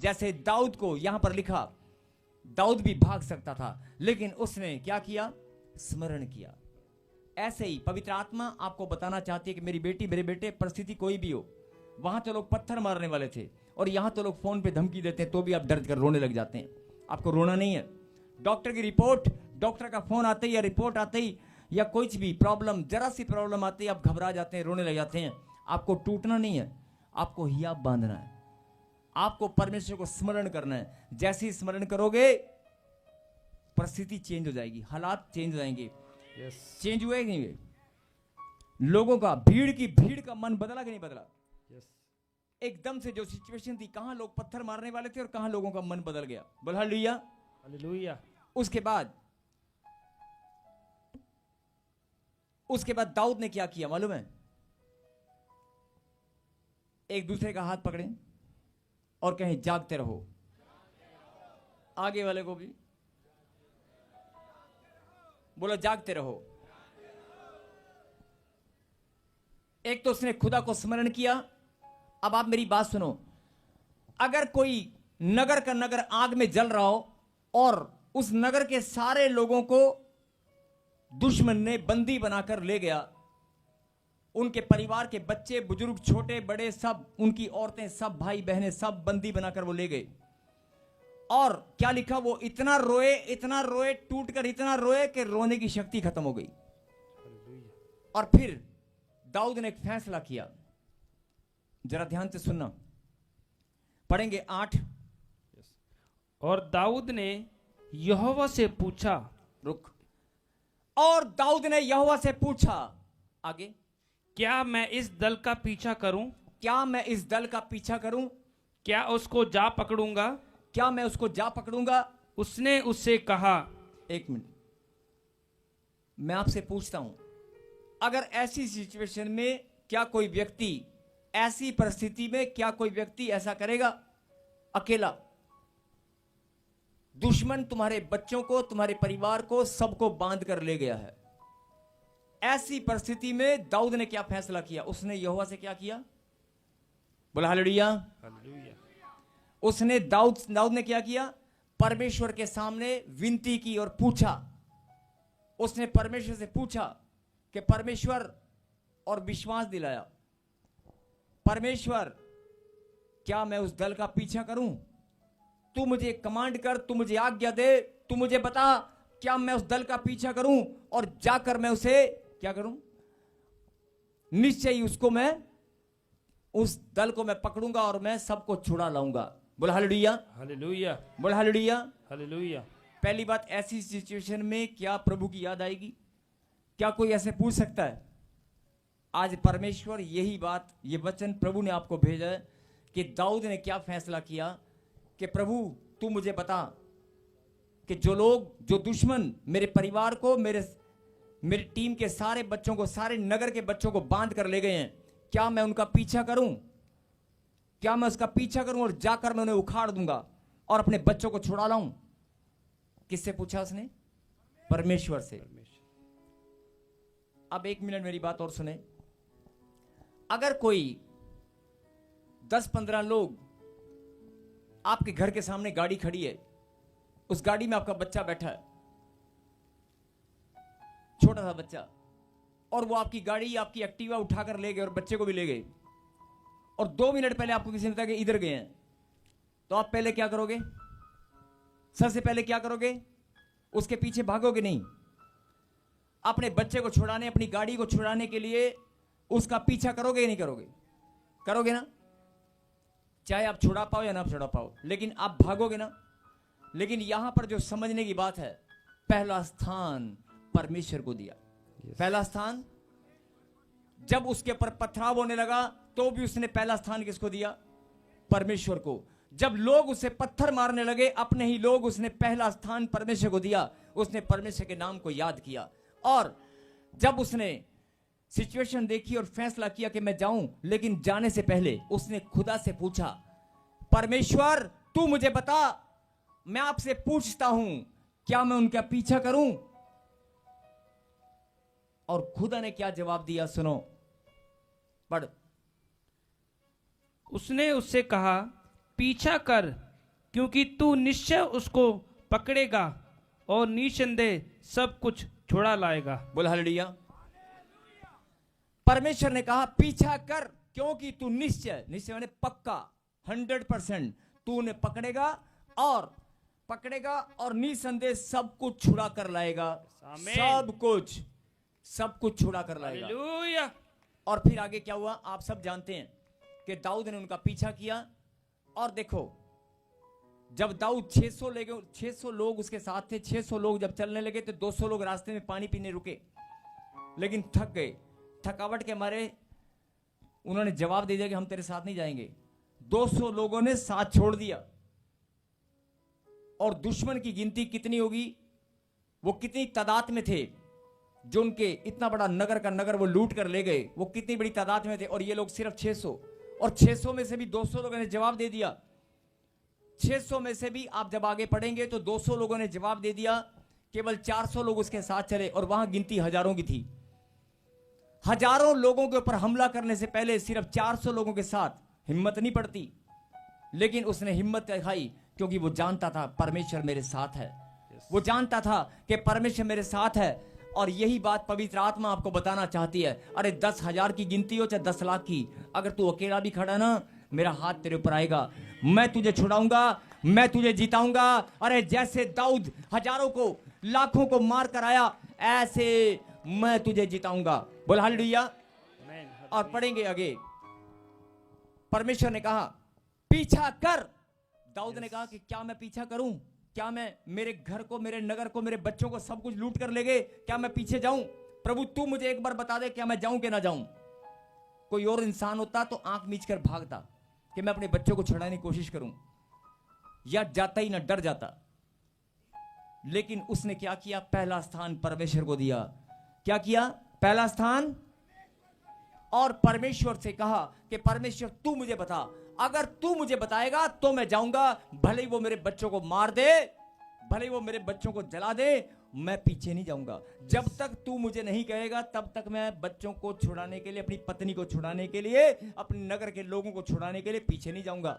जैसे दाऊद को यहां पर लिखा, दाऊद भी भाग सकता था, लेकिन उसने क्या किया? स्मरण किया। ऐसे ही पवित्र आत्मा आपको बताना चाहती है कि मेरी बेटी, मेरे बेटे, परिस्थिति कोई भी हो, वहां तो लोग पत्थर मारने वाले थे और यहां तो लोग फोन पे धमकी देते हैं, तो भी आप डर कर रोने लग जाते हैं। आपको रोना नहीं है। डॉक्टर की रिपोर्ट, डॉक्टर का फोन आते ही या रिपोर्ट आते ही या कोई भी प्रॉब्लम, जरा सी प्रॉब्लम आती है, आप घबरा जाते हैं, रोने लग जाते हैं। आपको टूटना नहीं है, आपको हियाब बांधना है, आपको परमेश्वर को स्मरण करना है। जैसे ही स्मरण करोगे परिस्थिति चेंज हो जाएगी, हालात चेंज हो जाएंगे। चेंज हुए कि नहीं हुए? लोगों का, भीड़ का मन बदला कि नहीं बदला? एकदम से जो सिचुएशन थी, कहां लोग पत्थर मारने वाले थे और कहां लोगों का मन बदल गया। बोल हालेलुया, हालेलुया। उसके बाद दाऊद ने क्या किया मालूम है? एक दूसरे का हाथ पकड़े और कहें जागते रहो। आगे वाले को भी बोला जागते रहो। एक तो उसने खुदा को स्मरण किया। अब आप मेरी बात सुनो, अगर कोई नगर का नगर आग में जल रहा हो और उस नगर के सारे लोगों को दुश्मन ने बंदी बनाकर ले गया, उनके परिवार के बच्चे बुजुर्ग छोटे बड़े सब, उनकी औरतें सब, भाई बहनें सब बंदी बनाकर वो ले गए, और क्या लिखा? वो इतना रोए टूटकर इतना रोए कि रोने की शक्ति खत्म हो गई। और फिर दाऊद ने एक फैसला किया, जरा ध्यान से सुनना, पढ़ेंगे 8। और दाऊद ने यहोवा से पूछा, रुक, और दाऊद ने यहोवा से पूछा, आगे, क्या मैं इस दल का पीछा करूं? क्या मैं इस दल का पीछा करूं? क्या उसको जा पकड़ूंगा? क्या मैं उसको जा पकड़ूंगा? उसने उससे कहा, एक मिनट, मैं आपसे पूछता हूं, अगर ऐसी सिचुएशन में क्या कोई व्यक्ति, ऐसी परिस्थिति में क्या कोई व्यक्ति ऐसा करेगा? अकेला दुश्मन तुम्हारे बच्चों को, तुम्हारे परिवार को, सबको बांध कर ले गया है। ऐसी परिस्थिति में दाऊद ने क्या फैसला किया? उसने यहोवा से क्या किया? बोला हालेलुया। उसने दाऊद ने क्या किया? परमेश्वर के सामने विनती की और पूछा। उसने परमेश्वर से पूछा कि परमेश्वर, और विश्वास दिलाया, परमेश्वर क्या मैं उस दल का पीछा करूं? तू मुझे कमांड कर, तू मुझे आज्ञा दे, तू मुझे बता, क्या मैं उस दल का पीछा करूं और जाकर मैं उसे क्या करूं? निश्चय ही उसको मैं, उस दल को मैं पकड़ूंगा और मैं सबको छुड़ा लाऊंगा। बोला हालेलुया, हालेलुया, बोला हालेलुया, हालेलुया। पहली बात, ऐसी सिचुएशन में क्या प्रभु की याद आएगी? क्या कोई ऐसे पूछ सकता है? आज परमेश्वर यही बात, ये वचन प्रभु ने आपको भेजा है कि दाऊद ने क्या फैसला किया कि प्रभु तू मुझे बता कि जो लोग, जो दुश्मन मेरे परिवार को, मेरी टीम के सारे बच्चों को, सारे नगर के बच्चों को बांध कर ले गए हैं, क्या मैं उनका पीछा करूं? क्या मैं उसका पीछा करूं और जाकर मैं उन्हें उखाड़ दूंगा और अपने बच्चों को छुड़ा लाऊं? किससे पूछा उसने? परमेश्वर से। अब 1 मिनट मेरी बात और सुने। अगर कोई 10-15 लोग, आपके घर के सामने गाड़ी खड़ी है, उस गाड़ी में आपका बच्चा बैठा है, छोटा सा बच्चा, और वो आपकी गाड़ी, आपकी एक्टिवा उठाकर ले गए और बच्चे को भी ले गए, और 2 मिनट पहले आपको किसी ने बताया कि इधर गए हैं, तो आप पहले क्या करोगे? सबसे पहले क्या करोगे? उसके पीछे भागोगे नहीं? अपने बच्चे को छुड़ाने, अपनी गाड़ी को छुड़ाने के लिए उसका पीछा करोगे या नहीं करोगे? करोगे ना? चाहे आप छुड़ा पाओ या ना छुड़ा पाओ, लेकिन आप भागोगे ना? लेकिन यहां पर जो समझने की बात है, पहला स्थान परमेश्वर को दिया। पहला स्थान, जब उसके ऊपर पथराव होने लगा तो भी उसने पहला स्थान किसको दिया? परमेश्वर को। जब लोग उसे पत्थर मारने लगे, अपने ही लोग, उसने पहला स्थान परमेश्वर को दिया। उसने परमेश्वर के नाम को याद किया, और जब उसने सिचुएशन देखी और फैसला किया कि मैं जाऊं, लेकिन जाने से पहले उसने खुदा से पूछा, परमेश्वर तू मुझे बता, मैं आपसे पूछता हूं, क्या मैं उनका पीछा करूं? और खुदा ने क्या जवाब दिया? सुनो, पढ़। उसने उससे कहा, पीछा कर, क्योंकि तू निश्चय उसको पकड़ेगा और निसंदेह सब कुछ छुड़ा लाएगा। बोल हालेलुया। परमेश्वर ने कहा पीछा कर, क्योंकि तू निश्चय, निश्चय माने पक्का, 100% तू उन्हें पकड़ेगा और निसंदेह सब कुछ छुड़ा कर लाएगा। आमीन। सब कुछ छुड़ा कर लाएगा। हालेलुया। और फिर आगे क्या हुआ आप सब जानते हैं कि दाऊद ने उनका पीछा किया। और देखो जब दाऊद 600 लोग उसके साथ थे, 600 लोग जब चलने लगे तो 200 लोग रास्ते में पानी पीने रुके, लेकिन थक गए। थकावट के मारे उन्होंने जवाब दे दिया कि हम तेरे साथ नहीं जाएंगे। 200 लोगों ने साथ छोड़ दिया। और दुश्मन की गिनती कितनी होगी, वो कितनी तादाद में थे जो उनके इतना बड़ा नगर का नगर वो लूट कर ले गए, वो कितनी बड़ी तादाद में थे। और ये लोग सिर्फ 600, और 600 में से भी 200 लोगों ने जवाब दे दिया। 600 में से भी आप जब आगे पढ़ेंगे तो 200 लोगों ने जवाब दे दिया, केवल 400 लोग उसके साथ चले, और वहां गिनती हजारों की थी। हजारों लोगों के ऊपर हमला करने से पहले सिर्फ 400 लोगों के साथ हिम्मत नहीं पड़ती, लेकिन उसने हिम्मत दिखाई क्योंकि वो जानता था परमेश्वर मेरे साथ है। वो जानता था कि परमेश्वर मेरे साथ है। और यही बात पवित्र आत्मा आपको बताना चाहती है। अरे 10,000 की गिनती हो चाहे 10 लाख की, अगर तू अकेला भी खड़ा ना, मेरा हाथ तेरे ऊपर आएगा, मैं तुझे छुड़ाऊंगा, मैं तुझे जिताऊंगा। अरे जैसे दाऊद हजारों को लाखों को मार कर आया, ऐसे मैं तुझे जिताऊंगा। बोल हालेलुया। और पढ़ेंगे आगे, परमेश्वर ने कहा पीछा कर। दाऊद ने कहा कि क्या मैं पीछा करूं? क्या मैं मेरे घर को, मेरे नगर को, मेरे बच्चों को सब कुछ लूट कर ले गए, क्या मैं पीछे जाऊं? प्रभु तू मुझे एक बार बता दे, क्या मैं जाऊं कि ना जाऊं? कोई और इंसान होता तो आंख मीच कर भागता कि मैं अपने बच्चों को छुड़ाने की कोशिश करूं, या जाता ही ना, डर जाता। लेकिन उसने क्या किया? पहला स्थान परमेश्वर को दिया। क्या किया? पहला स्थान। और परमेश्वर से कहा कि परमेश्वर तू मुझे बता, अगर तू मुझे बताएगा तो मैं जाऊंगा, भले ही वो मेरे बच्चों को मार दे, भले ही वो मेरे बच्चों को जला दे, मैं पीछे नहीं जाऊंगा। जब तक तू मुझे नहीं कहेगा तब तक मैं बच्चों को छुड़ाने के लिए, अपनी पत्नी को छुड़ाने के लिए, अपने नगर के लोगों को छुड़ाने के लिए पीछे नहीं जाऊंगा।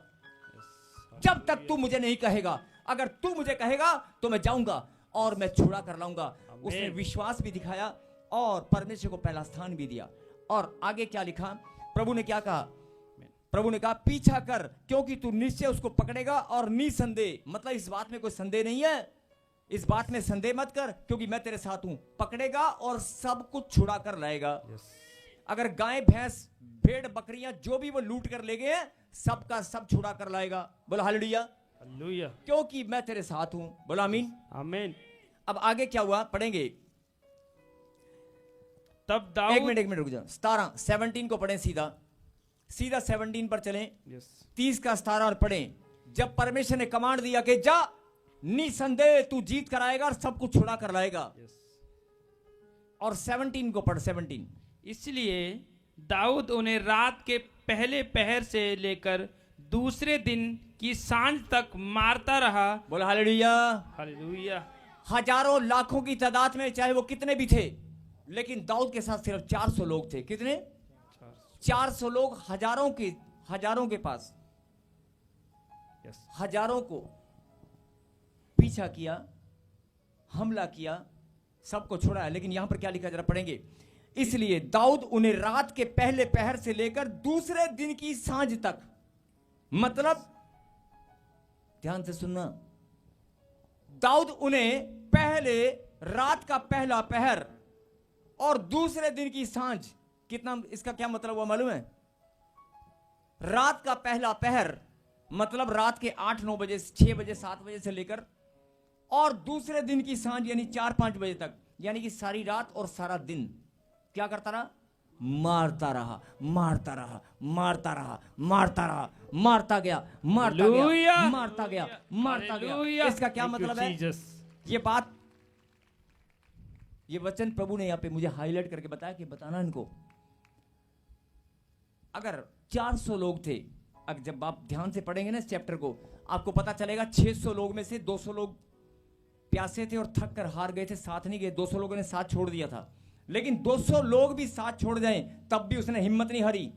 जब तक तू मुझे नहीं कहेगा, अगर तू मुझे कहेगा तो मैं जाऊंगा और मैं छुड़ा कर लाऊंगा। उसने विश्वास भी दिखाया और परमेश्वर को पहला स्थान भी दिया। और आगे क्या लिखा? प्रभु ने क्या कहा? प्रभु ने कहा पीछा कर, क्योंकि तू निश्चय उसको पकड़ेगा और निसंदेह, मतलब इस बात में कोई संदेह नहीं है, इस बात में संदेह मत कर, क्योंकि मैं तेरे साथ हूं। पकड़ेगा और सब कुछ छुड़ा कर लाएगा। अगर गाय, भैंस, भेड़, बकरियां जो भी वो लूट कर ले गए हैं, सबका सब छुड़ा कर लाएगा। बोलो हालेलुया। हालेलुया। क्योंकि मैं तेरे साथ हूं। बोलो आमीन। आमीन। अब आगे क्या हुआ पढ़ेंगे। तब दाऊद, एक मिनट रुक जाओ। 17 को पढ़ें, सीधा 17 पर चलें। 30 का 17 और पढ़ें। जब परमेश्वर ने कमांड दिया कि जा, निसंदेह तू जीत कर आएगा और सब कुछ छुड़ा कर लाएगा। और 17 को पढ़। 17। इसलिए दाऊद उन्हें रात के पहले पहर से लेकर दूसरे दिन की सांझ तक मारता रहा। बोला हालेलुया। हालेलुया। हजारों लाखों की तादाद में चाहे वो कितने भी थे, लेकिन दाऊद के साथ सिर्फ 400 लोग थे। कितने? 400 लोग हजारों के पास, हजारों को पीछा किया, हमला किया, सबको छोड़ा है। लेकिन यहां पर क्या लिखा जरा पढ़ेंगे। इसलिए दाऊद उन्हें रात के पहले पहर से लेकर दूसरे दिन की सांझ तक, मतलब ध्यान से सुनना, दाऊद उन्हें पहले रात का पहला पहर और दूसरे दिन की सांझ, कितना, इसका क्या मतलब हुआ मालूम है? रात का पहला पहर मतलब रात के 8-9 बजे, 6 बजे, 7 बजे से लेकर, और दूसरे दिन की सांझ यानी 4-5 बजे तक, यानी कि सारी रात और सारा दिन क्या करता रहा? मारता रहा, मारता रहा, मारता रहा, मारता रहा, मारता गया, मारता गया, मारता गया, मारता गया। इसका क्या मतलब है? ये बात, ये वचन प्रभु ने यहां पे मुझे हाईलाइट करके बताया कि बताना इनको। अगर 400 लोग थे, अब जब आप ध्यान से पढ़ेंगे ना इस चैप्टर को, आपको पता चलेगा 600 लोग में से 200 लोग प्यासे थे और थक कर हार गए थे, साथ नहीं गए। 200 लोगों ने साथ छोड़ दिया था। लेकिन 200 लोग भी साथ छोड़ जाएं तब भी उसने हिम्मत नहीं हारी।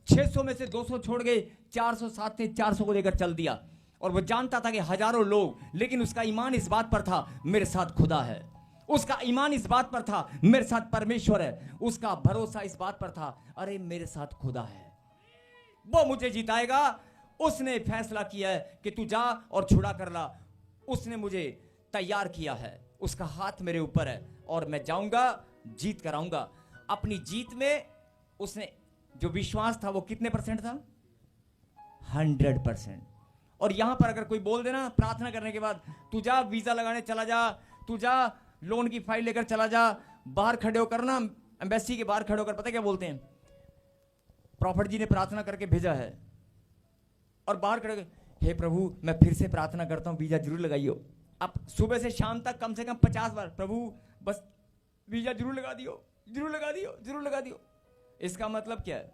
600 में से 200 छोड़ गए, 400 साथ थे, 400 को लेकर चल दिया। और वो जानता था कि हजारों लोग, लेकिन उसका ईमान इस बात पर था मेरे साथ खुदा है। उसका ईमान इस बात पर था मेरे साथ परमेश्वर है। उसका भरोसा इस बात पर था अरे मेरे साथ खुदा है, वो मुझे जिताएगा। उसने फैसला किया है कि तू जा और छुड़ा कर ला। उसने मुझे तैयार किया है, उसका हाथ मेरे ऊपर है और मैं जाऊंगा, जीत कर आऊंगा। अपनी जीत में उसने जो विश्वास था वो कितने परसेंट था? 100%। और यहां पर अगर कोई बोल देना प्रार्थना करने के बाद, तू जा वीजा लगाने चला जा, तू जा लोन की फाइल लेकर चला जा, बाहर खड़े होकर ना, एम्बेसी के बाहर खड़े होकर, पता क्या बोलते हैं? प्रॉफिट जी ने प्रार्थना करके भेजा है और बाहर खड़े होकर, हे प्रभु मैं फिर से प्रार्थना करता हूं वीजा जरूर लगाइयो। अब सुबह से शाम तक कम से कम 50 बार, प्रभु बस वीजा जरूर लगा दियो, जरूर लगा दियो, जरूर लगा दियो। इसका मतलब क्या है?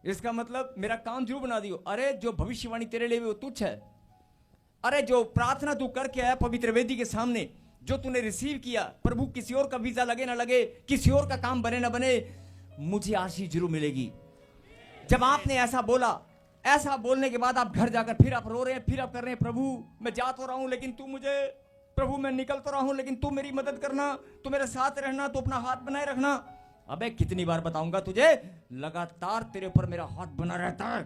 इसका मतलब मेरा काम जरूर बना दियो। अरे जो भविष्यवाणी तेरे लिए वो तुच्छ है। अरे जो प्रार्थना तू करके आया पवित्र वेदी के सामने, जो तूने रिसीव किया, प्रभु किसी और का वीजा लगे ना लगे, किसी और का काम बने ना बने, मुझे आशीष जरूर मिलेगी। जब आपने ऐसा बोला, ऐसा बोलने के बाद आप घर जाकर फिर आप रो रहे हैं, फिर आप कर रहे हैं, प्रभु मैं जा तो रहा हूं लेकिन तू मुझे, प्रभु मैं निकल तो रहा हूं लेकिन तू मेरी मदद करना, तू मेरे साथ रहना, तू अपना हाथ बनाए रखना। अबे कितनी बार बताऊंगा तुझे, लगातार तेरे ऊपर मेरा हाथ बना रहता है।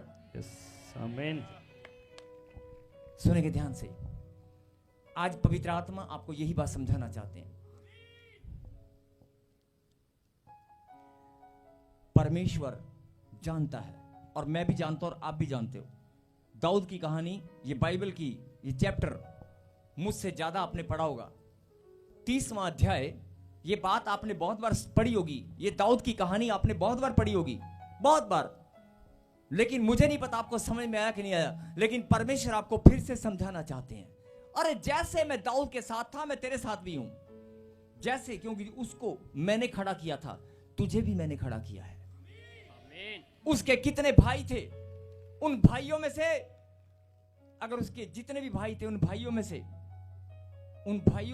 आमीन। सुनेंगे ध्यान से, आज पवित्र आत्मा आपको यही बात समझाना चाहते हैं। परमेश्वर जानता है और मैं भी जानता हूं और आप भी जानते हो। दाऊद की कहानी, ये बाइबल की ये चैप्टर मुझसे ज्यादा आपने पढ़ा होगा। 30वां अध्याय, ये बात आपने बहुत बार पढ़ी होगी। ये दाऊद की कहानी आपने बहुत बार पढ़ी होगी, बहुत बार। लेकिन मुझे नहीं पता आपको समझ में आया कि नहीं आया, लेकिन परमेश्वर आपको फिर से समझाना चाहते हैं। अरे जैसे मैं दाऊद के साथ था मैं तेरे साथ भी हूं। जैसे, क्योंकि उसको मैंने खड़ा किया था, तुझे भी मैंने खड़ा किया है। उसके कितने भाई थे, उन भाइयों में से, अगर उसके जितने भी भाई थे, उन भाइयों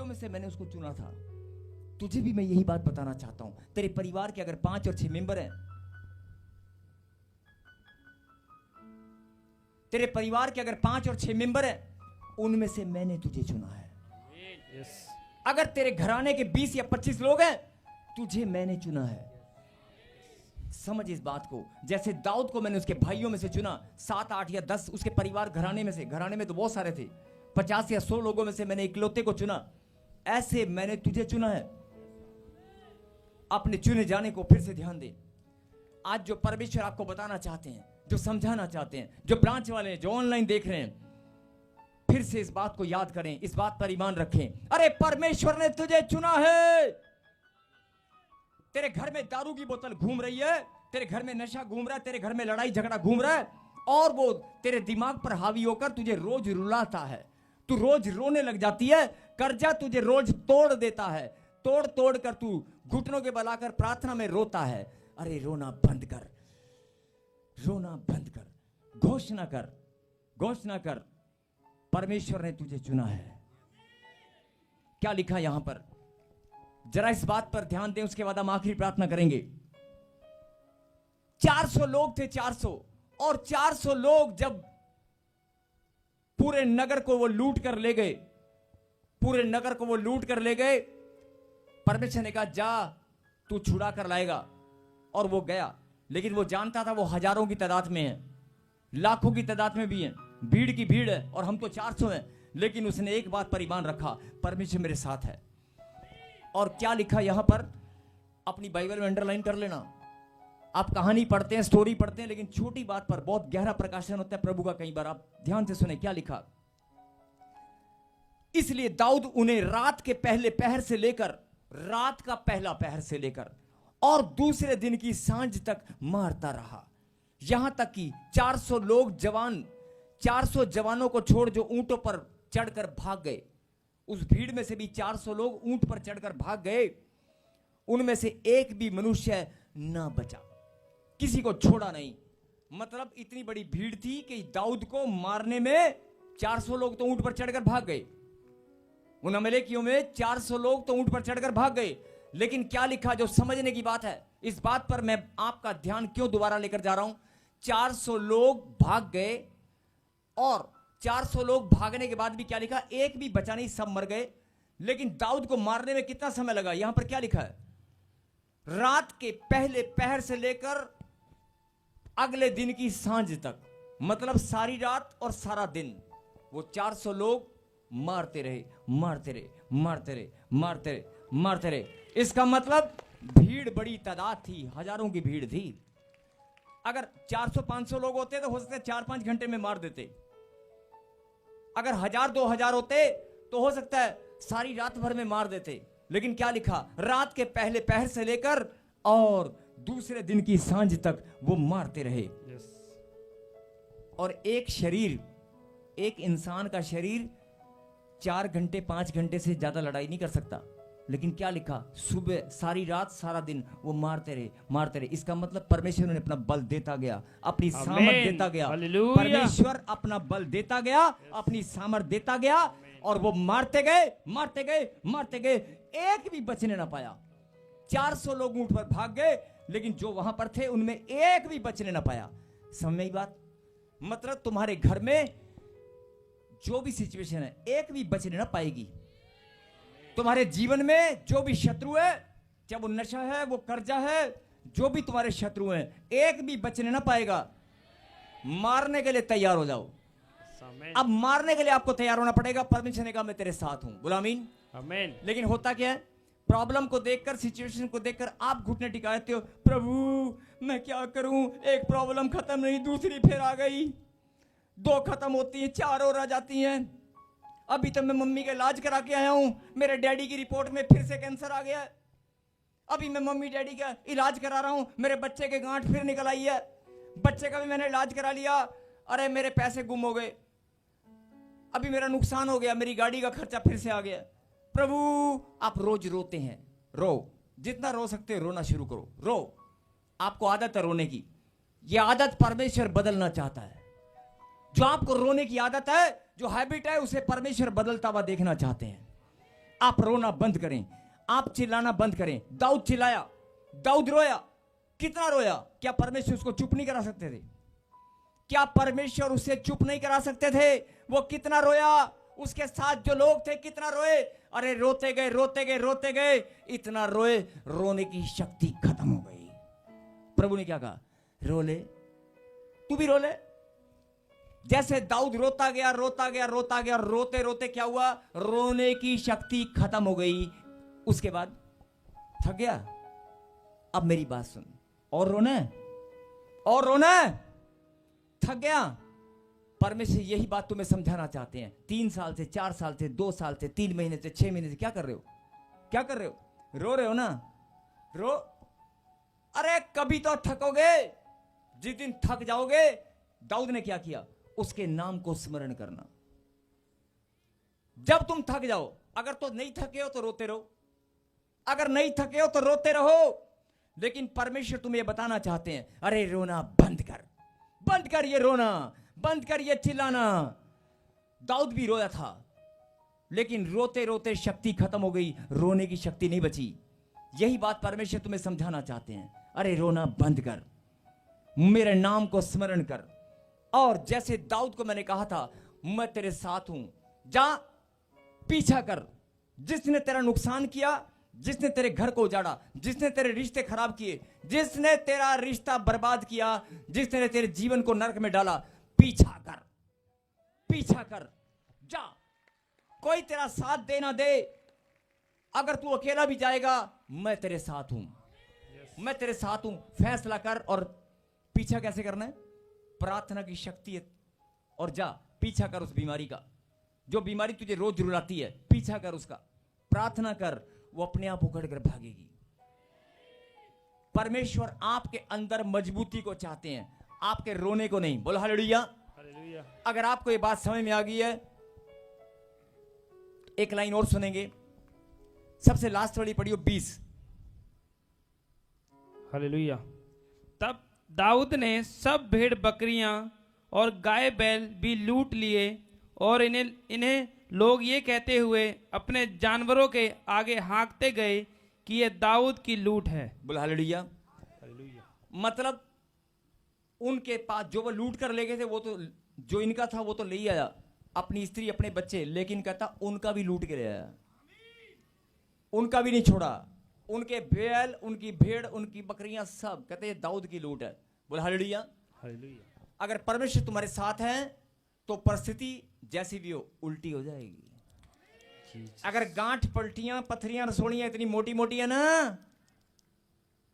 में से मैंने उसको चुना था। तुझे भी मैं यही बात बताना चाहता हूं। तेरे परिवार के अगर 5 और 6 मेंबर हैं, तेरे परिवार के अगर 5 और 6 मेंबर हैं, उनमें से मैंने तुझे चुना है। अगर तेरे घराने के 20 या 25 लोग हैं, तुझे मैंने चुना है। समझ इस बात को। जैसे दाऊद को मैंने उसके भाइयों में से चुना, 7, 8 या 10 उसके परिवार घराने में से, घराने में तो बहुत सारे थे, 50 या 100 लोगों में से मैंने इकलौते को चुना, ऐसे मैंने तुझे चुना है। अपने चुने जाने को फिर से ध्यान दे। आज जो परमेश्वर आपको बताना चाहते हैं, जो समझाना चाहते हैं, जो ब्रांच वाले हैं, जो ऑनलाइन देख रहे हैं, फिर से इस बात को याद करें, इस बात पर ईमान रखें। अरे परमेश्वर ने तुझे चुना है। तेरे घर में दारू की बोतल घूम रही है, तेरे घर में नशा घूम रहा है, तेरे घर में लड़ाई झगड़ा घूम रहा है, और वो तेरे दिमाग पर हावी होकर तुझे रोज रुलाता है। तू रोज रोने लग जाती है। कर्जा तुझे रोज तोड़ देता है। तोड़ तोड़ कर तू घुटनों के बल आकर प्रार्थना में रोता है। अरे रोना बंद कर, रोना बंद कर, घोषणा कर, घोषणा कर, परमेश्वर ने तुझे चुना है। क्या लिखा यहां पर, जरा इस बात पर ध्यान दें, उसके बाद हम आखिरी प्रार्थना करेंगे। 400 लोग थे, 400, और 400 लोग जब पूरे नगर को वो लूट कर ले गए, पूरे नगर को वो लूट कर ले गए, परमेश्वर ने कहा जा तू छुड़ा कर लाएगा, और वो गया। लेकिन वो जानता था वो हजारों की तादाद में है, लाखों की तादाद में भी है, भीड़ की भीड़ है, और हम तो 400 हैं। लेकिन उसने एक बात पर ईमान रखा, परमेश्वर मेरे साथ है। और क्या लिखा यहां पर, अपनी बाइबल में अंडरलाइन कर लेना। आप कहानी पढ़ते हैं, स्टोरी पढ़ते हैं, लेकिन छोटी बात पर बहुत गहरा प्रकाशन होता है प्रभु का। कई बार आप ध्यान से सुने क्या लिखा। इसलिए दाऊद उन्हें रात के पहले पहर से लेकर, रात का पहला पहर से लेकर और दूसरे दिन की सांझ तक मारता रहा, यहां तक कि 400 लोग जवान, 400 जवानों को छोड़ जो ऊंटों पर चढ़कर भाग गए, उस भीड़ में से भी 400 लोग ऊंट पर चढ़कर भाग गए, उनमें से एक भी मनुष्य ना बचा, किसी को छोड़ा नहीं। मतलब इतनी बड़ी भीड़ थी कि दाऊद को मारने में 400 लोग तो ऊंट पर चढ़कर भाग गए। उन अमलेकियों में 400 लोग तो ऊंट पर चढ़कर भाग गए। लेकिन क्या लिखा, जो समझने की बात है, इस बात पर मैं आपका ध्यान क्यों दोबारा लेकर जा रहा हूं। 400 लोग भाग गए और 400 लोग भागने के बाद भी क्या लिखा, एक भी बचा नहीं, सब मर गए। लेकिन दाऊद को मारने में कितना समय लगा, यहां पर क्या लिखा है, रात के पहले पहर से लेकर अगले दिन की सांझ तक, मतलब सारी रात और सारा दिन वो 400 लोग मारते रहे, मारते रहे, मारते रहे, मारते रहे, मारते रहे। इसका मतलब भीड़ बड़ी तादाद थी, हजारों की भीड़ थी। अगर 400-500 लोग होते तो हो सकता है 4-5 घंटे में मार देते। अगर 1000-2000 होते तो हो सकता है सारी रात भर में मार देते। लेकिन क्या लिखा, रात के पहले पहर से लेकर और दूसरे दिन की सांझ तक वो मारते रहे। और एक शरीर, एक इंसान का शरीर 4 घंटे 5 घंटे से ज्यादा लड़ाई नहीं कर सकता। लेकिन क्या लिखा, सुबह सारी रात सारा दिन वो मारते रहे, मारते रहे। इसका मतलब परमेश्वर ने अपना बल देता गया, अपनी सामर्थ देता गया। परमेश्वर अपना बल देता गया, अपनी सामर्थ देता गया, और वो मारते गए, मारते गए, मारते गए, एक भी बचने ना पाया। 400 लोग ऊंट पर भाग गए, लेकिन जो वहां पर थे उनमें एक भी बचने ना पाया। समझ में आई बात? मतलब तुम्हारे घर में जो भी सिचुएशन है, एक भी बचने ना पाएगी। तुम्हारे जीवन में जो भी शत्रु है, चाहे वो नशा है, वो कर्जा है, जो भी तुम्हारे शत्रु हैं, एक भी बचने ना पाएगा। मारने के लिए तैयार हो जाओ। अब मारने के लिए आपको तैयार होना पड़ेगा। परमेश्वर ने कहा मैं तेरे साथ हूं। बोलो आमीन। आमीन। लेकिन होता क्या है, प्रॉब्लम को देखकर, सिचुएशन को देखकर आप घुटने टिकाते हो, प्रभु मैं क्या करूं, एक प्रॉब्लम खत्म नहीं, दूसरी फिर आ गई, 2 खत्म होती है, 4 और आ जाती हैं। अभी तो मैं मम्मी का इलाज करा के आया हूं, मेरे डैडी की रिपोर्ट में फिर से कैंसर आ गया है। अभी मैं मम्मी डैडी का इलाज करा रहा हूं, मेरे बच्चे के गांठ फिर निकल आई है, बच्चे का भी मैंने इलाज करा लिया, अरे मेरे पैसे गुम हो गए, अभी मेरा नुकसान हो गया, मेरी गाड़ी का खर्चा फिर से आ गया। प्रभु आप रोज रोते हैं, रो, जितना रो सकते हो रोना शुरू करो, रो। आपको आदत है रोने की, यह आदत परमेश्वर बदलना चाहता है। जो आपको रोने की आदत है, जो हैबिट है, उसे परमेश्वर बदलता हुआ देखना चाहते हैं। आप रोना बंद करें, आप चिल्लाना बंद करें। दाऊद चिल्लाया, दाऊद रोया, कितना रोया? क्या परमेश्वर उसको चुप नहीं करा सकते थे? क्या परमेश्वर उसे चुप नहीं करा सकते थे? वो कितना रोया, उसके साथ जो लोग थे कितना रोए। अरे रोते गए, रोते गए, रोते गए, इतना रोए, रोने की शक्ति खत्म हो गई। प्रभु ने क्या कहा, रो ले, तू भी रो ले। जैसे दाऊद रोता गया, रोता गया, रोता गया, रोते रोते क्या हुआ, रोने की शक्ति खत्म हो गई। उसके बाद थक गया। अब मेरी बात सुन, और रोना है, और रोना है, थक गया। परमेश्वर यही बात तुम्हें समझाना चाहते हैं। 3 साल से, 4 साल से, 2 साल से, 3 महीने से, 6 महीने से क्या कर रहे हो? क्या कर रहे हो? रो रहे हो ना, रो। अरे कभी तो थकोगे, जिस दिन थक जाओगे। दाऊद ने क्या किया, उसके नाम को स्मरण करना। जब तुम थक जाओ, अगर तो नहीं थके हो तो रोते रहो, अगर नहीं थके हो तो रोते रहो। लेकिन परमेश्वर तुम्हें बताना चाहते हैं, अरे रोना बंद कर, बंद कर ये रोना, बंद कर ये चिल्लाना। दाऊद भी रोया था, लेकिन रोते रोते शक्ति खत्म हो गई, रोने की शक्ति नहीं बची। यही बात परमेश्वर तुम्हें समझाना चाहते हैं। अरे रोना बंद कर, मेरे नाम को स्मरण कर। और जैसे दाऊद को मैंने कहा था, मैं तेरे साथ हूं, जा पीछा कर। जिसने तेरा नुकसान किया, जिसने तेरे घर को उजाड़ा, जिसने तेरे रिश्ते खराब किए, जिसने तेरा रिश्ता बर्बाद किया, जिसने तेरे जीवन को नरक में डाला, पीछा कर, पीछा कर, जा। कोई तेरा साथ दे ना दे, अगर तू अकेला भी जाएगा, मैं तेरे साथ हूं, मैं तेरे साथ हूं। फैसला कर। और पीछा कैसे करना है? प्रार्थना की शक्ति है। और जा पीछा कर उस बीमारी का, जो बीमारी तुझे रोज रुलाती है, पीछा कर उसका, प्रार्थना कर, वो अपने आप उखड़ कर भागेगी। परमेश्वर आपके अंदर मजबूती को चाहते हैं, आपके रोने को नहीं। बोलो हालेलुया। हालेलुया। अगर आपको ये बात समझ में आ गई है, एक लाइन और सुनेंगे, सबसे लास्ट वाली पढ़ियो 20। हालेलुया। तब दाऊद ने सब भेड़ बकरियां और गाय बैल भी लूट लिए, और इन्हें लोग ये कहते हुए अपने जानवरों के आगे हाँकते गए कि ये दाऊद की लूट है। बोलो हालेलुया। हालेलुया। मतलब उनके पास जो वो लूट कर ले गए थे, वो तो जो इनका था वो तो ले ही आया, अपनी स्त्री, अपने बच्चे, लेकिन कहता उनका भी लूट के ले आया, उनका भी नहीं छोड़ा, उनके बैल, उनकी भेड़, उनकी बकरियां, सब। कहते ये दाऊद की लूट है। बोल हालेलुया। अगर परमेश्वर तुम्हारे साथ है तो परिस्थिति जैसी भी हो उल्टी हो जाएगी। अगर गांठ, पलटियां, पत्थरियां, रसोड़ियां इतनी मोटी मोटी है ना,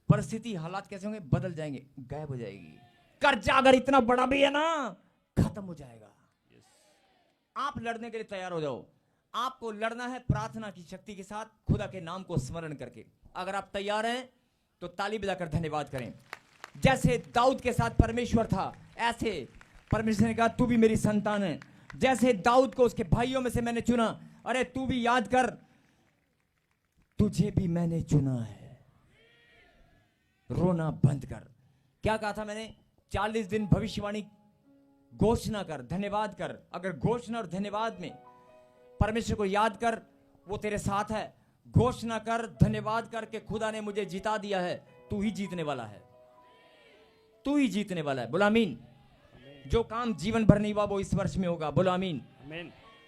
परिस्थिति, हालात कैसे होंगे? बदल जाएंगे, गायब हो जाएगी। कर्जा अगर इतना बड़ा भी है ना, खत्म हो जाएगा। आप लड़ने के लिए तैयार हो जाओ। आपको लड़ना है प्रार्थना की शक्ति के साथ, खुदा के नाम को स्मरण करके। अगर आप तैयार हैं तो ताली बजाकर धन्यवाद करें। जैसे दाऊद के साथ परमेश्वर था, ऐसे परमेश्वर ने कहा तू भी मेरी संतान है। जैसे दाऊद को उसके भाइयों में से मैंने चुना, अरे तू भी याद कर, तुझे भी मैंने चुना है। रोना बंद कर। क्या कहा था मैंने? 40 दिन भविष्यवाणी घोषणा कर, धन्यवाद कर। अगर घोषणा और धन्यवाद में परमेश्वर को याद कर, वो तेरे साथ है। घोषणा कर, धन्यवाद कर कि खुदा ने मुझे जिता दिया है। तू ही जीतने वाला है, तू ही जीतने वाला है। बोलो आमीन। जो काम जीवन भर नहीं हुआ वो इस वर्ष में होगा। बोलो आमीन।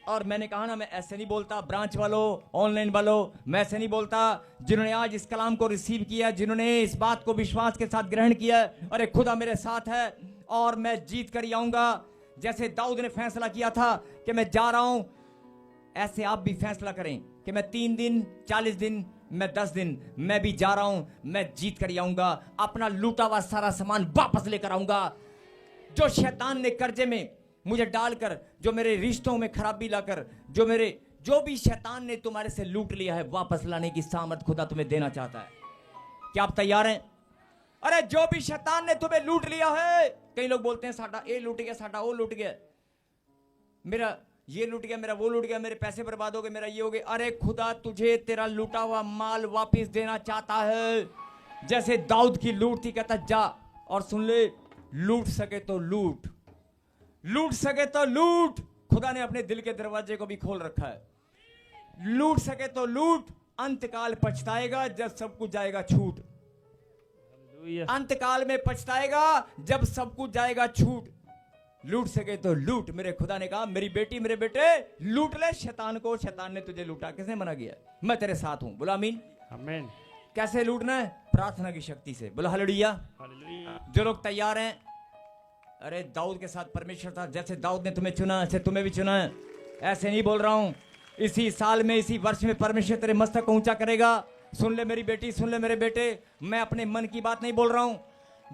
और मैंने कहा ना, मैं ऐसे नहीं बोलता ब्रांच वालों, ऑनलाइन वालों, मैं ऐसे नहीं बोलता। जिन्होंने आज इस कलाम को रिसीव किया, जिन्होंने इस बात को विश्वास के साथ ग्रहण किया, अरे खुदा मेरे साथ है और मैं जीत कर ही आऊंगा। जैसे दाऊद ने फैसला किया था कि मैं जा रहा हूं, ऐसे आप भी फैसला करें कि मैं 3 दिन, 40 दिन, मैं 10 दिन, मैं भी जा रहा हूं, मैं जीत कर ही आऊंगा। अपना लूटा हुआ सारा सामान वापस लेकर आऊंगा। जो शैतान ने कर्जे में मुझे डालकर, जो मेरे रिश्तों में खराबी लाकर, जो भी शैतान ने तुम्हारे से लूट लिया है, वापस लाने की सामर्थ खुदा तुम्हें देना चाहता है। क्या आप तैयार हैं? अरे जो भी शैतान ने तुम्हें लूट लिया है, कई लोग बोलते हैं साडा ये लूट गया, साडा वो लूट गया, मेरा ये लूट गया, मेरा वो लूट गया, मेरे पैसे बर्बाद हो गए, मेरा ये हो गया। अरे खुदा तुझे तेरा लूटा हुआ माल वापस देना चाहता है। जैसे दाऊद की लूट थी, कहता जा और सुन ले, लूट सके तो लूट, लूट सके तो लूट। खुदा ने अपने दिल के दरवाजे को भी खोल रखा है। लूट सके तो लूट, अंतकाल पछताएगा जब सब कुछ जाएगा छूट। अंतकाल में पछताएगा जब सब कुछ जाएगा छूट। लूट सके तो लूट। मेरे खुदा ने कहा मेरी बेटी, मेरे बेटे, लूट ले शैतान को। शैतान ने तुझे लूटा, किसने मना किया? मैं तेरे साथ हूं। बोला आमीन। आमीन। कैसे लूटना है? प्रार्थना की शक्ति से। बोला हालेलुया। जो लोग तैयार हैं, अरे दाऊद के साथ परमेश्वर था। जैसे दाऊद ने तुम्हें चुना, ऐसे तुम्हें भी चुना है। ऐसे नहीं बोल रहा हूं, इसी साल में, इसी वर्ष में परमेश्वर तेरे मस्तक को ऊंचा करेगा। सुन ले मेरी बेटी, सुन ले मेरे बेटे, मैं अपने मन की बात नहीं बोल रहा हूं।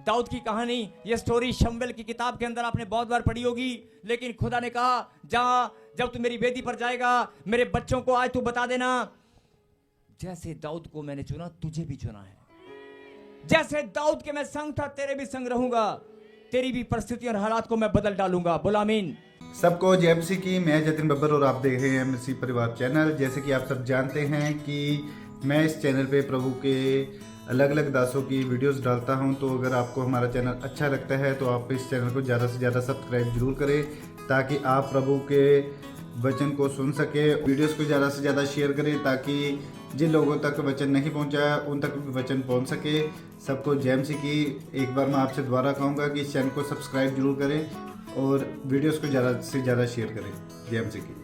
दाऊद की कहानी, ये स्टोरी शमूएल की किताब के अंदर आपने बहुत बार पढ़ी होगी। लेकिन खुदा ने कहा जा, जब तू मेरी वेदी पर जाएगा, मेरे बच्चों को आज तू बता देना, जैसे दाऊद को मैंने चुना, तुझे भी चुना है। जैसे दाऊद के मैं संग था, तेरे भी संग रहूंगा। तेरी भी परिस्थिति और हालात को मैं बदल डालूंगा। बोला आमीन। सबको जय मसीह की। मैं जतिन बब्बर और आप देख रहे हैं मसीह परिवार चैनल। जैसे कि आप सब जानते हैं कि मैं इस चैनल पे प्रभु के अलग अलग दासों की वीडियोस डालता हूं। तो अगर आपको हमारा चैनल अच्छा लगता है तो आप इस चैनल को ज़्यादा से ज़्यादा सब्सक्राइब जरूर करें, ताकि आप प्रभु के वचन को सुन सके। वीडियोस को ज़्यादा से ज़्यादा शेयर करें, ताकि जिन लोगों तक वचन नहीं पहुंचा उन तक भी वचन पहुंच सके। सबको जय मसीह की। एक बार मैं आपसे दोबारा कहूँगा कि इस चैनल को सब्सक्राइब जरूर करें और वीडियोस को ज़्यादा से ज़्यादा शेयर करें। जय मसीह की।